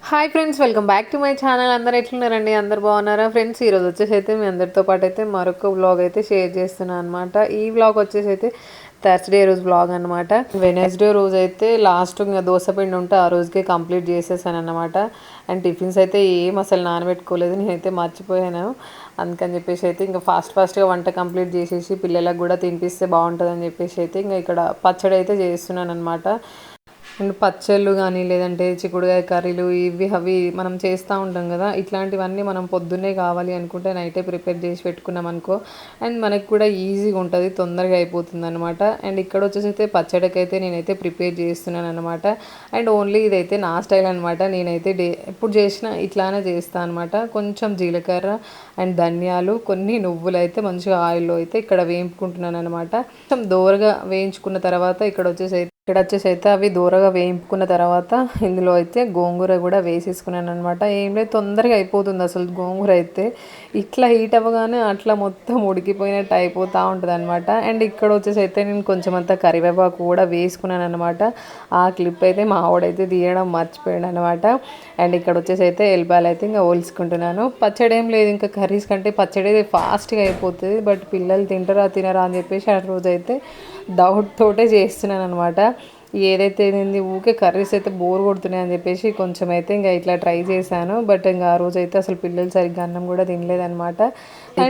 Hi friends, welcome back to my channel. అందరు ఎట్లున్నారండి? అందరు బాగున్నారా ఫ్రెండ్స్? ఈరోజు వచ్చేసి అయితే మీ అందరితో పాటు అయితే మరొక వ్లాగ్ అయితే షేర్ చేస్తున్నాను అనమాట. ఈ వ్లాగ్ వచ్చేసి అయితే థర్స్డే రోజు వ్లాగ్ అనమాట. వెనస్డే రోజు అయితే లాస్ట్ ఇంకా దోశపిండి ఉంటే ఆ రోజుకే కంప్లీట్ చేసేసాను అనమాట. అండ్ టిఫిన్స్ అయితే ఏం అసలు నానబెట్టుకోలేదు, నేనైతే మర్చిపోయాను. అందుకని చెప్పేసి అయితే ఇంకా ఫాస్ట్గా వంట కంప్లీట్ చేసేసి పిల్లలకు కూడా తినిపిస్తే బాగుంటుందని చెప్పేసి అయితే ఇంకా ఇక్కడ పచ్చడి అయితే చేస్తున్నాను అనమాట. అండ్ పచ్చళ్ళు కానీ లేదంటే చిక్కుడుకాయ కర్రీలు ఇవి అవి మనం చేస్తూ ఉంటాం కదా. ఇట్లాంటివన్నీ మనం పొద్దున్నే కావాలి అనుకుంటే నైటే ప్రిపేర్ చేసి పెట్టుకున్నాం అనుకో, అండ్ మనకు కూడా ఈజీగా ఉంటుంది, తొందరగా అయిపోతుంది అనమాట. అండ్ ఇక్కడ వచ్చేసి అయితే పచ్చడికైతే నేనైతే ప్రిపేర్ చేస్తున్నాను అనమాట. అండ్ ఓన్లీ ఇదైతే నా స్టైల్ అనమాట. నేనైతే ఎప్పుడు చేసినా ఇట్లానే చేస్తాను అనమాట. కొంచెం జీలకర్ర అండ్ ధనియాలు, కొన్ని నువ్వులు అయితే మంచిగా ఆయిల్లో అయితే ఇక్కడ వేయించుకుంటున్నాను అనమాట. కొంచెం దోరగా వేయించుకున్న తర్వాత ఇక్కడ వచ్చేసి అయితే అవి దూరగా వేయించుకున్న తర్వాత ఇందులో అయితే గోంగూర కూడా వేసేసుకున్నాను అనమాట. ఏం లేదు, తొందరగా అయిపోతుంది అసలు గోంగూర అయితే. ఇట్లా హీట్ అవ్వగానే అట్లా మొత్తం ఉడికిపోయినట్టు అయిపోతూ ఉంటుంది అనమాట. అండ్ ఇక్కడ వచ్చేసి అయితే నేను కొంచెం అంతా కరివేపాకు కూడా వేసుకున్నాను అనమాట. ఆ క్లిప్ అయితే మా ఆవిడైతే తీయడం మర్చిపోయాడు అనమాట. అండ్ ఇక్కడ వచ్చేసి అయితే ఎల్లిపాయలు అయితే ఇంకా ఒలుసుకుంటున్నాను. పచ్చడి ఏం లేదు, ఇంకా కర్రీస్ కంటే పచ్చడి ఫాస్ట్గా అయిపోతుంది. బట్ పిల్లలు తినరా అని చెప్పేసి ఆ రోజు అయితే డౌట్ తోటే చేస్తున్నాను అనమాట. ఏదైతే నేను ఊకే కర్రీస్ అయితే బోర్ కొడుతున్నాయి అని చెప్పేసి కొంచెం అయితే ఇంకా ఇట్లా ట్రై చేశాను. బట్ ఇంకా ఆ రోజు అయితే అసలు పిల్లలు సరిగ్గా అన్నం కూడా తినలేదనమాట.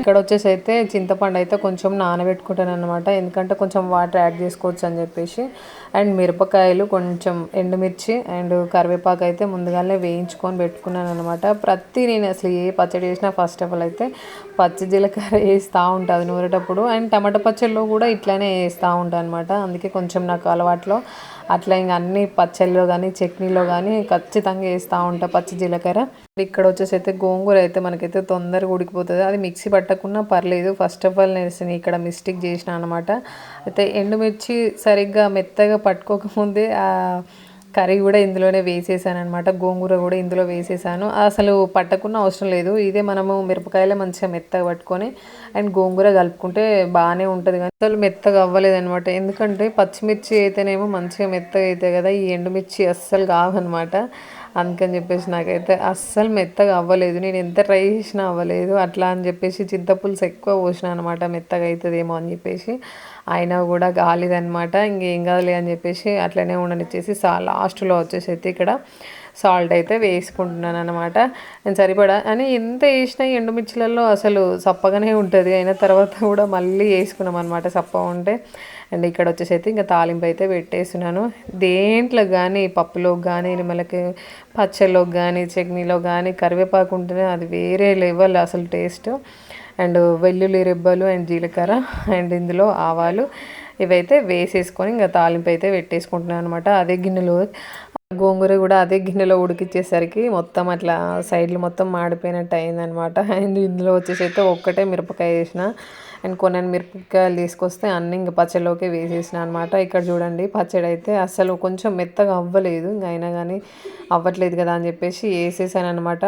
ఇక్కడ వచ్చేసి అయితే చింతపండు అయితే కొంచెం నానబెట్టుకుంటాను అనమాట, ఎందుకంటే కొంచెం వాటర్ యాడ్ చేసుకోవచ్చు అని చెప్పేసి. అండ్ మిరపకాయలు, కొంచెం ఎండుమిర్చి అండ్ కరివేపాకు అయితే ముందుగానే వేయించుకొని పెట్టుకున్నాను అనమాట. నేను అసలు ఏ పచ్చడి చేసినా ఫస్ట్ ఆఫ్ ఆల్ అయితే పచ్చి జీలకర్ర వేస్తూ ఉంటుంది నూరేటప్పుడు. అండ్ టమాటా పచ్చడిలో కూడా ఇట్లానే వేస్తూ ఉంటాను అనమాట. అందుకే కొంచెం నాకు అలవాట్లో అట్లా ఇంకా అన్ని పచ్చళ్ళలో కానీ చట్నీలో కానీ ఖచ్చితంగా వేస్తూ ఉంటా పచ్చి జీలకర్ర. ఇక్కడ వచ్చేసి అయితే గోంగూర అయితే మనకైతే తొందరగా ఉడికిపోతుంది. అది మిక్సీ పట్టకున్నా పర్లేదు. ఫస్ట్ ఆఫ్ ఆల్ నేను ఇక్కడ మిస్టేక్ చేసిన అనమాట. అయితే ఎండుమిర్చి సరిగ్గా మెత్తగా పట్టుకోకముందే కర్రీ కూడా ఇందులోనే వేసేసాను అనమాట. గోంగూర కూడా ఇందులో వేసేసాను. అసలు పట్టకున్న అవసరం లేదు. ఇదే మనము మిరపకాయలే మంచిగా మెత్తగా పట్టుకొని అండ్ గోంగూర కలుపుకుంటే బాగానే ఉంటుంది. కానీ అసలు మెత్తగా అవ్వలేదనమాట. ఎందుకంటే పచ్చిమిర్చి అయితేనేమో మంచిగా మెత్తగా అవుతాయి కదా, ఈ ఎండుమిర్చి అస్సలు కావన్నమాట. అందుకని చెప్పేసి నాకైతే అస్సలు మెత్తగా అవ్వలేదు. నేను ఎంత ట్రై చేసినా అవ్వలేదు. అట్లా అని చెప్పేసి చింతపులుసు ఎక్కువ పోసిన అనమాట, మెత్తగా అవుతుందేమో అని చెప్పేసి. అయినా కూడా కాలేదనమాట. ఇంకేం కాదులే అని చెప్పేసి అట్లనే ఉండనిచ్చేసి లాస్ట్లో వచ్చేసి అయితే ఇక్కడ సాల్ట్ అయితే వేసుకుంటున్నాను అనమాట. నేను సరిపడా అని ఎంత వేసినా ఎండుమిర్చిలలో అసలు సప్పగానే ఉంటుంది. అయిన తర్వాత కూడా మళ్ళీ వేసుకున్నాం అనమాట సప్ప ఉంటే. అండ్ ఇక్కడ వచ్చేసి అయితే ఇంకా తాలింపు అయితే పెట్టేస్తున్నాను. దేంట్లో కానీ పప్పులోకి కానీ మనకి పచ్చళ్ళలోకి కానీ చట్నీలో కానీ కరివేపాకు ఉంటేనే అది వేరే లెవెల్ అసలు టేస్ట్. అండ్ వెల్లుల్లి రెబ్బలు అండ్ జీలకర్ర అండ్ ఇందులో ఆవాలు ఇవైతే వేసేసుకొని ఇంకా తాలింపు అయితే పెట్టేసుకుంటున్నాను అనమాట. అదే గిన్నెలో గోంగూర కూడా అదే గిన్నెలో ఉడికిచ్చేసరికి మొత్తం అట్లా సైడ్లు మొత్తం మాడిపోయినట్టు అయిందనమాట. అండ్ ఇందులో వచ్చేసి అయితే ఒక్కటే మిరపకాయ వేసిన అండ్ కొన్ని మిరపకాయలు తీసుకొస్తే అన్నీ ఇంక పచ్చడిలోకి వేసేసిన అనమాట. ఇక్కడ చూడండి పచ్చడి అయితే అసలు కొంచెం మెత్తగా అవ్వలేదు. ఇంక అయినా కానీ అవ్వట్లేదు కదా అని చెప్పేసి వేసేసాను అనమాట.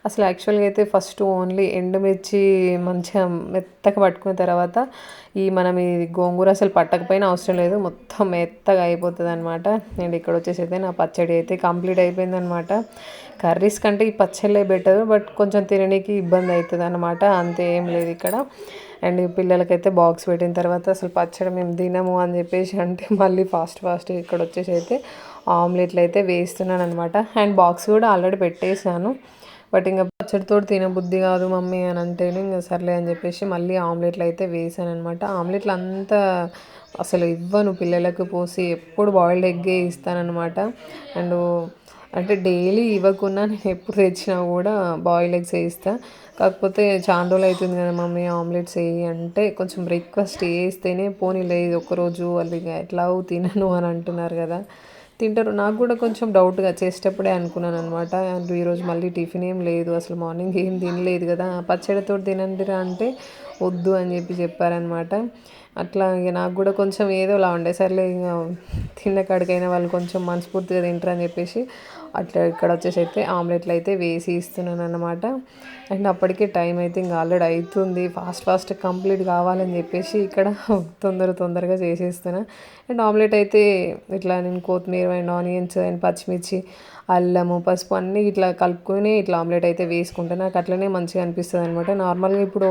అసలు యాక్చువల్గా అయితే ఫస్ట్ ఓన్లీ ఎండుమిర్చి మంచిగా మెత్తగా పట్టుకున్న తర్వాత మనం ఈ గోంగూర అసలు పట్టకపోయినా అవసరం లేదు, మొత్తం మెత్తగా అయిపోతుంది అనమాట. అండ్ ఇక్కడ వచ్చేసి అయితే నా పచ్చడి అయితే కంప్లీట్ అయిపోయిందనమాట. కర్రీస్ కంటే ఈ పచ్చళ్ళే బెటర్, బట్ కొంచెం తినడానికి ఇబ్బంది అవుతుంది అనమాట. అంతే, ఏం లేదు ఇక్కడ. అండ్ పిల్లలకైతే బాక్స్ పెట్టిన తర్వాత అసలు పచ్చడి మేము తినము అని చెప్పేసి అంటే మళ్ళీ ఫాస్ట్ ఇక్కడ వచ్చేసి అయితే ఆమ్లెట్లు అయితే వేస్తున్నాను అనమాట. అండ్ బాక్స్ కూడా ఆల్రెడీ పెట్టేసాను. బట్ ఇంకా పచ్చడితో తినబుద్ధి కాదు మమ్మీ అని అంటేనే ఇంకా సర్లే అని చెప్పేసి మళ్ళీ ఆమ్లెట్లు అయితే వేసాను అనమాట. ఆమ్లెట్లు అంతా అసలు ఇవ్వను పిల్లలకు పోసి, ఎప్పుడు బాయిల్డ్ ఎగ్గే ఇస్తానన్నమాట. అండ్ అంటే డైలీ ఇవ్వకున్నా నేను ఎప్పుడు తెచ్చినా కూడా బాయిల్డ్ ఎగ్స్ వేయిస్తాను. కాకపోతే చాలా రోజులు అవుతుంది కదా మమ్మీ ఆమ్లెట్స్ వేయి అంటే కొంచెం బ్రేక్ఫాస్ట్ వేస్తేనే పోనీ లేదు ఒక్కరోజు వాళ్ళు ఇక ఎట్లా తినను అని అంటున్నారు కదా, తింటారు. నాకు కూడా కొంచెం డౌట్గా చేసేటప్పుడే అనుకున్నాను అనమాట. అండ్ ఈరోజు మళ్ళీ టిఫిన్ ఏం లేదు, అసలు మార్నింగ్ ఏం తినలేదు కదా, పచ్చడితో తినండిరా అంటే వద్దు అని చెప్పారనమాట. అట్లా ఇక నాకు కూడా కొంచెం ఏదోలా ఉండే, సర్లే ఇక తిన్న కాడికైనా వాళ్ళు కొంచెం మనస్ఫూర్తిగా తింటారు అని చెప్పేసి అట్లా ఇక్కడ వచ్చేసి అయితే ఆమ్లెట్లు అయితే వేసి ఇస్తున్నాను అనమాట. అండ్ అప్పటికే టైం అయితే ఇంకా ఆల్రెడీ అవుతుంది, ఫాస్ట్ కంప్లీట్ కావాలని చెప్పేసి ఇక్కడ తొందరగా చేసేస్తున్నా. అండ్ ఆమ్లెట్ అయితే ఇట్లా నేను కొత్తిమీర అండ్ ఆనియన్స్ అండ్ పచ్చిమిర్చి అల్లము పసుపు అన్నీ ఇట్లా కలుపుకొని ఇట్లా ఆమ్లెట్ అయితే వేసుకుంటే నాకు అట్లనే మంచిగా అనిపిస్తుంది అనమాట. నార్మల్గా ఇప్పుడు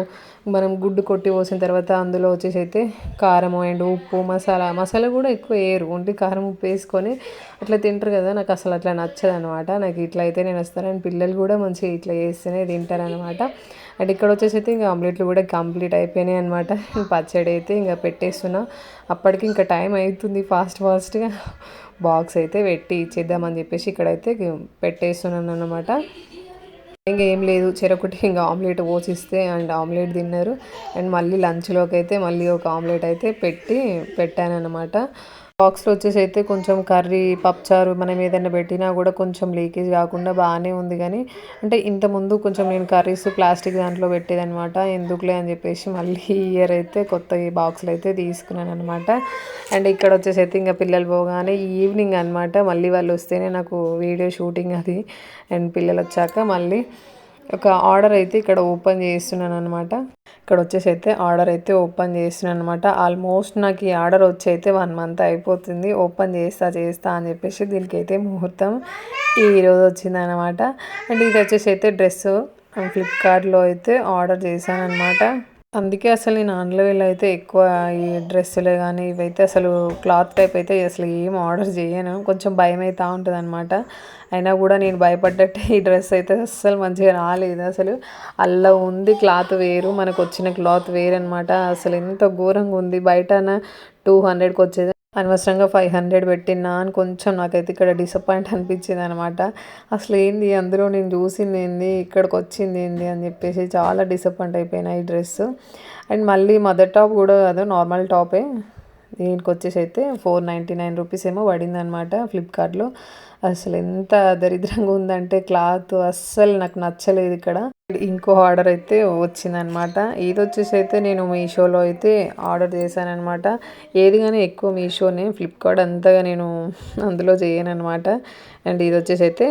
మనం గుడ్డు కొట్టి పోసిన తర్వాత అందులో వచ్చేసి అయితే కారం అండ్ ఉప్పు మసాలా కూడా ఎక్కువ వేయరు, ఓన్లీ కారం ఉప్పు వేసుకొని అట్లా తింటారు కదా. నాకు అసలు అట్లా నచ్చదు అనమాట. నాకు ఇట్లా అయితే నేను వస్తాను అండ్ పిల్లలు కూడా మంచిగా ఇట్లా చేస్తేనే తింటారు అనమాట. అండ్ ఇక్కడ వచ్చేసి అయితే ఇంకా ఆమ్లెట్లు కూడా కంప్లీట్ అయిపోయినాయి అనమాట. పచ్చడి అయితే ఇంకా పెట్టేస్తున్నా. అప్పటికి ఇంకా టైం అవుతుంది, ఫాస్ట్గా బాక్స్ అయితే పెట్టి ఇచ్చేద్దామని చెప్పేసి ఇక్కడైతే పెట్టేస్తున్నాను అనమాట. ఇంకా ఏం లేదు, చెరొకటి ఇంకా ఆమ్లెట్ పోసిస్తే అండ్ ఆమ్లెట్ తిన్నారు. అండ్ మళ్ళీ లంచ్లోకి అయితే మళ్ళీ ఒక ఆమ్లెట్ అయితే పెట్టాను అనమాట. బాక్స్లో వచ్చేసి అయితే కొంచెం కర్రీ పప్పుచారు మనం ఏదైనా పెట్టినా కూడా కొంచెం లీకేజ్ కాకుండా బాగానే ఉంది. కానీ అంటే ఇంతకుముందు కొంచెం నేను కర్రీస్ ప్లాస్టిక్ దాంట్లో పెట్టేదనమాట, ఎందుకులే అని చెప్పేసి మళ్ళీ ఈ ఇయర్ అయితే కొత్త ఈ బాక్స్లో అయితే తీసుకున్నాను అనమాట. అండ్ ఇక్కడ వచ్చేసి అయితే ఇంకా పిల్లలు పోగానే ఈవినింగ్ అనమాట, మళ్ళీ వాళ్ళు వస్తేనే నాకు వీడియో షూటింగ్ అది. అండ్ పిల్లలు వచ్చాక మళ్ళీ ఒక ఆర్డర్ అయితే ఇక్కడ ఓపెన్ చేస్తున్నాను అనమాట. ఇక్కడ వచ్చేసి అయితే ఆర్డర్ అయితే ఓపెన్ చేస్తున్నాను అనమాట. ఆల్మోస్ట్ నాకు ఈ ఆర్డర్ వచ్చి అయితే 1 మంత్ అయిపోతుంది. ఓపెన్ చేస్తా అని చెప్పేసి దీనికి అయితే ముహూర్తం ఈరోజు వచ్చిందనమాట. అండ్ ఇది వచ్చేసి అయితే డ్రెస్ ఫ్లిప్కార్ట్లో అయితే ఆర్డర్ చేశాను అనమాట. అందుకే అసలు నేను ఆన్లైన్లో అయితే ఎక్కువ ఈ డ్రెస్సులే కానీ ఇవైతే అసలు క్లాత్ టైప్ అయితే అసలు ఏం ఆర్డర్ చేయను, కొంచెం భయం అవుతూ ఉంటుంది అనమాట. అయినా కూడా నేను భయపడ్డట్టే ఈ డ్రెస్ అయితే అస్సలు మంచిగా రాలేదు. అసలు అలా ఉంది, క్లాత్ వేరు, మనకు వచ్చిన క్లాత్ వేరు అనమాట. అసలు ఎంత ఘోరంగా ఉంది. బయటన 200కి వచ్చేది, అనవసరంగా 500 పెట్టినా అని కొంచెం నాకైతే ఇక్కడ డిసప్పాయింట్ అనిపించింది అనమాట. అసలు ఏంది అందులో నేను చూసింది ఏంది, ఇక్కడికి వచ్చింది ఏంది అని చెప్పేసి చాలా డిసప్పాయింట్ అయిపోయినా ఈ డ్రెస్. అండ్ మళ్ళీ మదర్ టాప్ కూడా కాదు, నార్మల్ టాపే. దీనికి వచ్చేసి అయితే 499 రూపీస్ ఏమో పడింది అనమాట ఫ్లిప్కార్ట్లో. అసలు ఎంత దరిద్రంగా ఉందంటే క్లాత్ అస్సలు నాకు నచ్చలేదు. ఇక్కడ ఇంకో ఆర్డర్ అయితే వచ్చిందనమాట. ఇది వచ్చేసి అయితే నేను మీషోలో అయితే ఆర్డర్ చేశానమాట. ఏది కానీ ఎక్కువ మీషోనే, ఫ్లిప్కార్ట్ అంతగా నేను అందులో చేయనమాట. అండ్ ఇది వచ్చేసి అయితే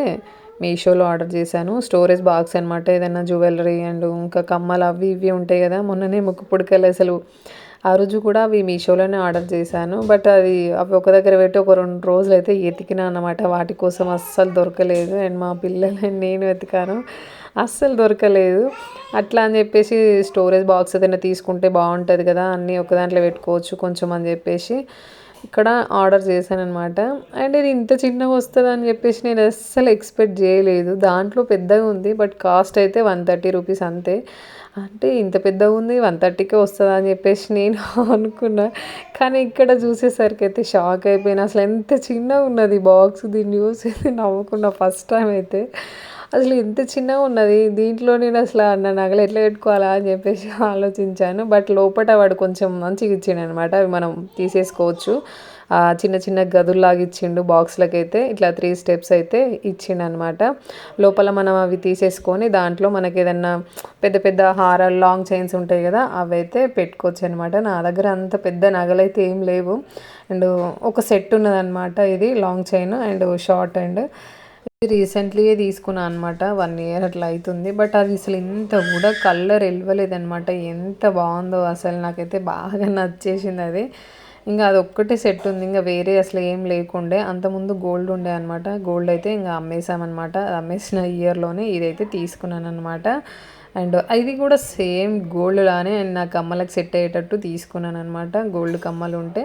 మీషోలో ఆర్డర్ చేశాను. స్టోరేజ్ బాక్స్ అనమాట, ఏదైనా జ్యువెలరీ అండ్ ఇంకా కమ్మలు అవి ఇవి ఉంటాయి కదా. మొన్ననే ముక్కు పుడకలు అసలు ఆ రోజు కూడా అవి మీషోలోనే ఆర్డర్ చేశాను. బట్ అవి ఒక దగ్గర పెట్టి ఒక 2 రోజులు అయితే ఎతికినా అనమాట, వాటి కోసం అస్సలు దొరకలేదు. అండ్ మా పిల్లలు నేను వెతికాను, అస్సలు దొరకలేదు. అట్లా అని చెప్పేసి స్టోరేజ్ బాక్స్ ఏదైనా తీసుకుంటే బాగుంటుంది కదా, అన్నీ ఒక దాంట్లో పెట్టుకోవచ్చు కొంచెం అని చెప్పేసి ఇక్కడ ఆర్డర్ చేశాను అనమాట. అండ్ ఇది ఇంత చిన్నగా వస్తుంది అని చెప్పేసి నేను అస్సలు ఎక్స్పెక్ట్ చేయలేదు. దాంట్లో పెద్దగా ఉంది, బట్ కాస్ట్ అయితే 130 రూపీస్ అంతే. అంటే ఇంత పెద్దగా ఉంది 130కే వస్తుందా అని చెప్పేసి నేను అనుకున్నా. కానీ ఇక్కడ చూసేసరికి అయితే షాక్ అయిపోయినా, అసలు ఎంత చిన్నగా ఉన్నది బాక్స్. దీన్ని చూసి నవ్వుకున్నా ఫస్ట్ టైం అయితే. అసలు ఎంత చిన్నగా ఉన్నది, దీంట్లో నేను అసలు నా నగలు ఎట్లా పెట్టుకోవాలా అని చెప్పేసి ఆలోచించాను. బట్ లోపల వాడు కొంచెం మంచిగా ఇచ్చిండు అనమాట, అవి మనం తీసేసుకోవచ్చు. చిన్న చిన్న గదుల్లాగా ఇచ్చిండు బాక్స్లకి అయితే, ఇట్లా 3 స్టెప్స్ అయితే ఇచ్చిండు అనమాట. లోపల మనం అవి తీసేసుకొని దాంట్లో మనకి ఏదన్నా పెద్ద పెద్ద హారాలు లాంగ్ చైన్స్ ఉంటాయి కదా, అవి అయితే పెట్టుకోవచ్చు అనమాట. నా దగ్గర అంత పెద్ద నగలు అయితే ఏం లేవు. అండ్ ఒక సెట్ ఉన్నదనమాట, ఇది long chain and short. And recently తీసుకున్నాను అనమాట, 1 ఇయర్ అట్లా అవుతుంది. బట్ అది అసలు ఇంత కూడా కలర్ వెళ్ళలేదనమాట. ఎంత బాగుందో అసలు, నాకైతే బాగా నచ్చేసింది అది. ఇంకా అది ఒక్కటే సెట్ ఉంది, ఇంకా వేరే అసలు ఏం లేకుండే. అంతకుముందు గోల్డ్ ఉండే అనమాట, గోల్డ్ అయితే ఇంకా అమ్మేసామన్నమాట. అమ్మేసిన ఇయర్లోనే ఇదైతే తీసుకున్నాను అనమాట. అండ్ ఇది కూడా సేమ్ గోల్డ్ లానే నా కమ్మలకు సెట్ అయ్యేటట్టు తీసుకున్నాను అనమాట. గోల్డ్ కమ్మలు ఉంటే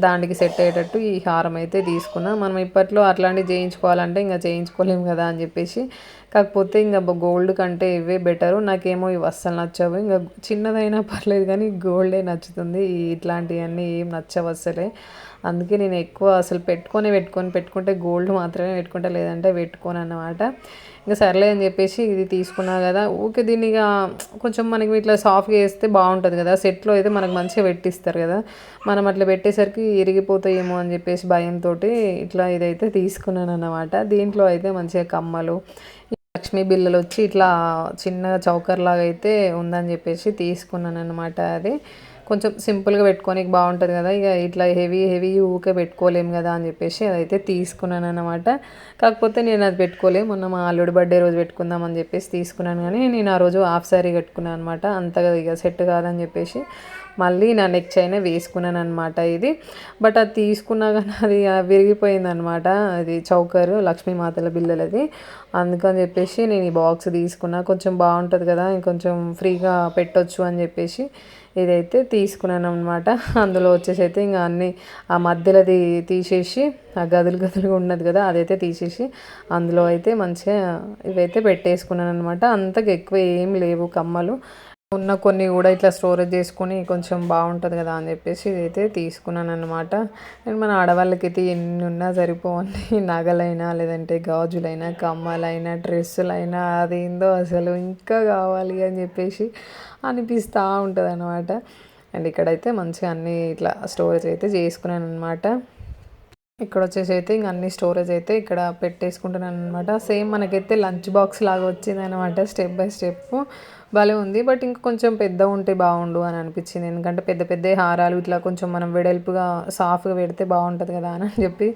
దానికి సెట్ అయ్యేటట్టు ఈ హారం అయితే తీసుకున్నా. మనం ఇప్పట్లో అట్లాంటివి చేయించుకోవాలంటే ఇంకా చేయించుకోలేము కదా అని చెప్పేసి, కాకపోతే ఇంకా గోల్డ్ కంటే ఇవే బెటరు. నాకేమో ఇవి అస్సలు నచ్చవు, ఇంకా చిన్నదైనా పర్లేదు కానీ గోల్డే నచ్చుతుంది. ఇట్లాంటివన్నీ ఏం నచ్చవు అస్సలే. అందుకే నేను ఎక్కువ అసలు పెట్టుకుంటే గోల్డ్ మాత్రమే పెట్టుకుంటా, లేదంటే పెట్టుకోను అన్నమాట. ఇంకా సర్లే అని చెప్పేసి ఇది తీసుకున్నా కదా, ఓకే దీన్ని ఇక కొంచెం మనకి ఇట్లా సాఫ్ట్గా వేస్తే బాగుంటుంది కదా. సెట్లో అయితే మనకు మంచిగా పెట్టిస్తారు కదా, మనం అట్లా పెట్టేసరికి ఇరిగిపోతాయేమో అని చెప్పేసి భయంతో ఇట్లా ఇదైతే తీసుకున్నాను అన్నమాట. దీంట్లో అయితే మంచిగా కమ్మలు, లక్ష్మీ బిళ్ళలు వచ్చి ఇట్లా చిన్న చౌకర్లాగా అయితే ఉందని చెప్పేసి తీసుకున్నాను అనమాట. అది కొంచెం సింపుల్గా పెట్టుకోనికి బాగుంటుంది కదా, ఇక ఇట్లా హెవీ ఊకే పెట్టుకోలేము కదా అని చెప్పేసి అదైతే తీసుకున్నాను అనమాట. కాకపోతే నేను అది పెట్టుకోలేము, మొన్న మా అల్లుడి బర్త్డే రోజు పెట్టుకుందాం అని చెప్పేసి తీసుకున్నాను. కానీ నేను ఆ రోజు హాఫ్ శారీ కట్టుకున్నాను అనమాట, అంతగా ఇక సెట్ కాదని చెప్పేసి మళ్ళీ నా నెక్ చైన్ వేసుకున్నాను అనమాట ఇది. బట్ అది తీసుకున్నా కానీ అది విరిగిపోయిందనమాట. అది చౌకర్ లక్ష్మీమాతల బిల్లలది. అందుకని చెప్పేసి నేను ఈ బాక్స్ తీసుకున్నా, కొంచెం బాగుంటుంది కదా, ఇంకొంచెం ఫ్రీగా పెట్టొచ్చు అని చెప్పేసి ఇదైతే తీసుకున్నాను అనమాట. అందులో వచ్చేసి అయితే ఇంకా అన్నీ ఆ మధ్యలోది తీసేసి, ఆ గదులు గదులుగా ఉన్నది కదా అదైతే తీసేసి అందులో అయితే మంచిగా ఇవైతే పెట్టేసుకున్నాను అనమాట. అంతకు ఎక్కువ ఏం లేవు కమ్మలు, ఉన్న కొన్ని కూడా ఇట్లా స్టోరేజ్ చేసుకొని కొంచెం బాగుంటుంది కదా అని చెప్పేసి ఇదైతే తీసుకున్నాను అనమాట. అండ్ మన ఆడవాళ్ళకైతే ఎన్ని ఉన్నా సరిపోవండి, నగలైనా లేదంటే గాజులైనా కమ్మలైనా డ్రెస్సులైనా అదేందో అసలు ఇంకా కావాలి అని చెప్పేసి అనిపిస్తూ ఉంటుంది అనమాట. అండ్ ఇక్కడైతే మంచిగా అన్నీ ఇట్లా స్టోరేజ్ అయితే చేసుకున్నాను అనమాట. ఇక్కడ వచ్చేసి అయితే ఇంక అన్ని స్టోరేజ్ అయితే ఇక్కడ పెట్టేసుకుంటున్నాను అనమాట. సేమ్ మనకైతే లంచ్ బాక్స్ లాగా వచ్చింది అనమాట, స్టెప్ బై స్టెప్ భలే ఉంది. బట్ ఇంకా కొంచెం పెద్ద ఉంటే బాగుండు అని అనిపించింది, ఎందుకంటే పెద్ద పెద్ద హారాలు ఇట్లా కొంచెం మనం వెడల్పుగా సాఫ్ట్గా పెడితే బాగుంటుంది కదా అని చెప్పి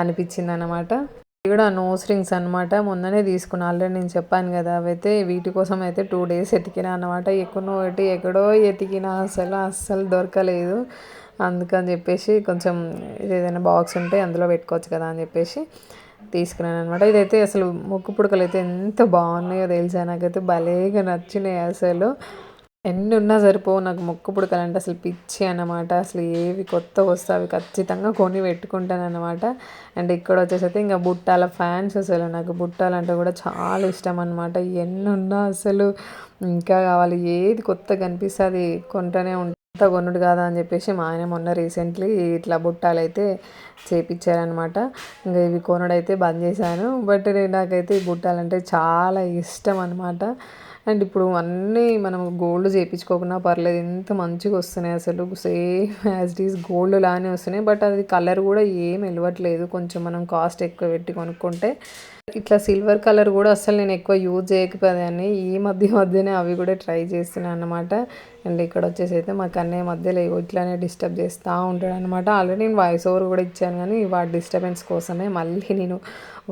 అనిపించింది అనమాట. ఇవి కూడా నోస్ రింగ్స్ అనమాట, మొన్ననే తీసుకున్నా. ఆల్రెడీ నేను చెప్పాను కదా, అవైతే వీటి కోసం అయితే 2 days ఎతికినా అనమాట. ఎక్కడో ఎతికినా అస్సలు దొరకలేదు. అందుకని చెప్పేసి కొంచెం ఏదైనా బాక్స్ ఉంటే అందులో పెట్టుకోవచ్చు కదా అని చెప్పేసి తీసుకున్నాను అనమాట. ఇదైతే అసలు ముక్కు పుడకలు అయితే ఎంత బాగున్నాయో తెలుసా, నాకైతే భలేగా నచ్చినాయి అసలు. ఎన్ని ఉన్నా సరిపోవు నాకు ముక్కు పుడకలు అంటే అసలు పిచ్చి అన్నమాట. అసలు ఏవి కొత్త వస్తే అవి ఖచ్చితంగా కొని పెట్టుకుంటాను అనమాట. అండ్ ఇక్కడ వచ్చేసరికి ఇంకా బుట్టాల ఫ్యాన్స్, అసలు నాకు బుట్టాలు అంటే కూడా చాలా ఇష్టం అనమాట. ఎన్ని ఉన్నా అసలు ఇంకా కావాలి, ఏది కొత్తగా కనిపిస్తే అది కొంటూనే అంత కొనుడు కాదా అని చెప్పేసి మా ఆయన మొన్న రీసెంట్లీ ఇట్లా బుట్టాలు అయితే చేపించారనమాట. ఇంకా ఇవి కొనుడైతే బంద్ చేశాను. బట్ నాకైతే ఈ బుట్టాలంటే చాలా ఇష్టం అనమాట. అండ్ ఇప్పుడు అన్నీ మనం గోల్డ్ చేయించుకోకుండా పర్లేదు, ఎంత మంచిగా వస్తున్నాయి అసలు, same as it is gold లానే వస్తున్నాయి. బట్ అది కలర్ కూడా ఏం వెలవట్లేదు, కొంచెం మనం కాస్ట్ ఎక్కువ పెట్టి కొనుక్కుంటే. ఇట్లా సిల్వర్ కలర్ కూడా అసలు నేను ఎక్కువ యూజ్ చేయకపోయాన్ని, ఈ మధ్యనే అవి కూడా ట్రై చేస్తున్నాను అనమాట. అండ్ ఇక్కడ వచ్చేసి అయితే మా కన్నయ్య మధ్యలో ఇట్లానే డిస్టర్బ్ చేస్తూ ఉంటాడు అనమాట. ఆల్రెడీ నేను వాయిస్ ఓవర్ కూడా ఇచ్చాను, కానీ వాటి డిస్టర్బెన్స్ కోసమే మళ్ళీ నేను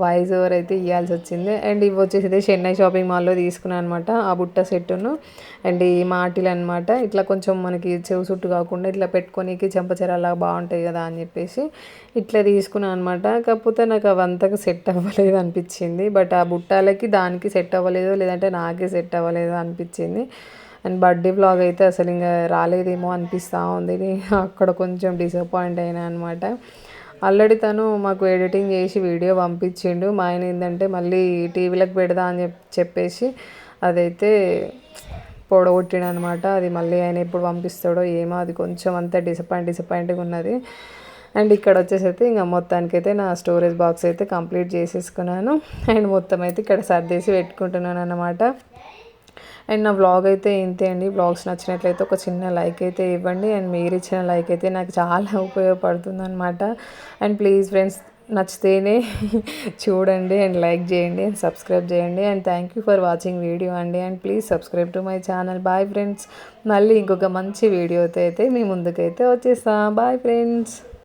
వాయిస్ ఓవర్ అయితే ఇవ్వాల్సి వచ్చింది. అండ్ ఇవి వచ్చేసి అయితే చెన్నై షాపింగ్ మాల్లో తీసుకున్నాను అనమాట, ఆ బుట్ట సెట్టును. అండ్ ఈ మాటిలు అనమాట, ఇట్లా కొంచెం మనకి చెవు చుట్టు కాకుండా ఇట్లా పెట్టుకోనికి చెంపచెరలా బాగుంటాయి కదా అని చెప్పేసి ఇట్లా తీసుకున్నాను అనమాట. కాకపోతే నాకు అవంతగా సెట్ అవ్వలేదు అనిపించింది. బట్ ఆ బుట్టాలకి దానికి సెట్ అవ్వలేదు, లేదంటే నాకే సెట్ అవ్వలేదు అనిపించింది. అండ్ బర్త్డే వ్లాగ్ అయితే అసలు ఇంకా రాలేదేమో అనిపిస్తూ ఉంది, అక్కడ కొంచెం డిసప్పాయింట్ అయినా అనమాట. ఆల్రెడీ తను మాకు ఎడిటింగ్ చేసి వీడియో పంపించిండు. మా ఆయన ఏంటంటే మళ్ళీ టీవీలకు పెడదా అని చెప్పేసి అదైతే పొడగొట్టిండు అనమాట. అది మళ్ళీ ఆయన ఎప్పుడు పంపిస్తాడో ఏమో, అది కొంచెం అంతా డిసప్పాయింట్గా ఉన్నది. అండ్ ఇక్కడ వచ్చేసైతే ఇంకా మొత్తానికైతే నా స్టోరేజ్ బాక్స్ అయితే కంప్లీట్ చేసేసుకున్నాను. అండ్ మొత్తం అయితే ఇక్కడ సర్దేసి పెట్టుకుంటున్నాను అనమాట. అండ్ నా వ్లాగ్ అయితే ఇంతే అండి. వ్లాగ్స్ నచ్చినట్లయితే ఒక చిన్న లైక్ అయితే ఇవ్వండి. అండ్ మీరు ఇచ్చిన లైక్ అయితే నాకు చాలా ఉపయోగపడుతుంది అనమాట. అండ్ ప్లీజ్ ఫ్రెండ్స్, నచ్చితేనే చూడండి అండ్ లైక్ చేయండి అండ్ సబ్స్క్రైబ్ చేయండి. And thank you for watching video అండి. And please subscribe to my channel. Bye friends, మళ్ళీ ఇంకొక మంచి వీడియోతో అయితే మీ ముందుకైతే వచ్చేస్తాం. Bye friends.